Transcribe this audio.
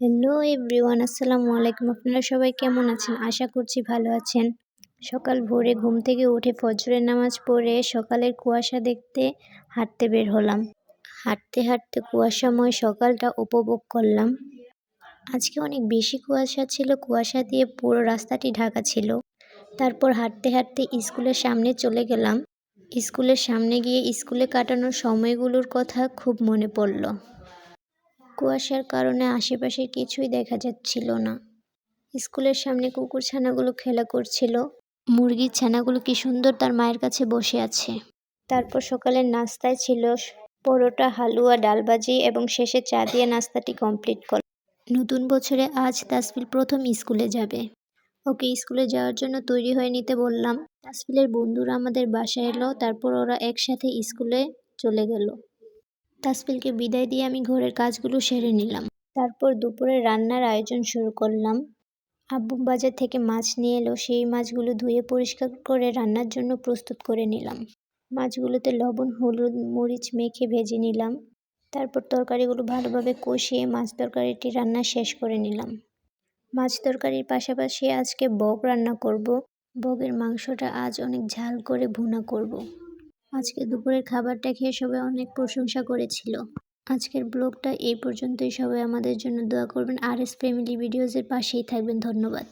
Hello everyone, আসসালামু আলাইকুম। আপনারা সবাই কেমন আছেন? আশা করছি ভালো আছেন। সকাল ভোরে ঘুম থেকে উঠে ফজরের নামাজ পড়ে সকালের কুয়াশা দেখতে হাঁটতে বের হলাম। হাঁটতে হাঁটতে কুয়াশাময় সকালটা উপভোগ করলাম। আজকে অনেক বেশি কুয়াশা ছিল, কুয়াশা দিয়ে পুরো রাস্তাটি ঢাকা ছিল। তারপর হাঁটতে হাঁটতে স্কুলের সামনে চলে গেলাম। স্কুলের সামনে গিয়ে স্কুলে কাটানোর সময়গুলোর কথা খুব মনে পড়ল। কুয়াশার কারণে আশেপাশে কিছুই দেখা যাচ্ছিল না। স্কুলের সামনে কুকুরছানাগুলো খেলা করছিল। মুরগির ছানাগুলো কি সুন্দর তার মায়ের কাছে বসে আছে। তারপর সকালের নাস্তায় ছিল পরোটা, হালুয়া, ডালভাজি এবং শেষে চা দিয়ে নাস্তাটি কমপ্লিট করলাম। নতুন বছরে আজ তাসফিল প্রথম স্কুলে যাবে। ওকে স্কুলে যাওয়ার জন্য তৈরি হয়ে নিতে বললাম। তাসফিলের বন্ধুরা আমাদের বাসায় এলো, তারপর ওরা একসাথে স্কুলে চলে গেল। তাসফিলকে বিদায় দিয়ে আমি ঘরের কাজগুলো সেরে নিলাম। তারপর দুপুরে রান্নার আয়োজন শুরু করলাম। আব্বু বাজার থেকে মাছ নিয়ে এলো, সেই মাছগুলো ধুয়ে পরিষ্কার করে রান্নার জন্য প্রস্তুত করে নিলাম। মাছগুলোতে লবণ, হলুদ, মরিচ মেখে ভেজে নিলাম। তারপর তরকারিগুলো ভালোভাবে কষিয়ে মাছ তরকারিটি রান্না শেষ করে নিলাম। মাছ তরকারির পাশাপাশি আজকে বক রান্না করব। বকের মাংসটা আজ অনেক ঝাল করে ভুনা করব। আজকে দুপুরের খাবারটা খেয়ে সবাই অনেক প্রশংসা করেছিল। আজকের ব্লগটা এই পর্যন্তই। সবাই আমাদের জন্য দোয়া করবেন আর এস ফ্যামিলি ভিডিওজের পাশেই থাকবেন। ধন্যবাদ।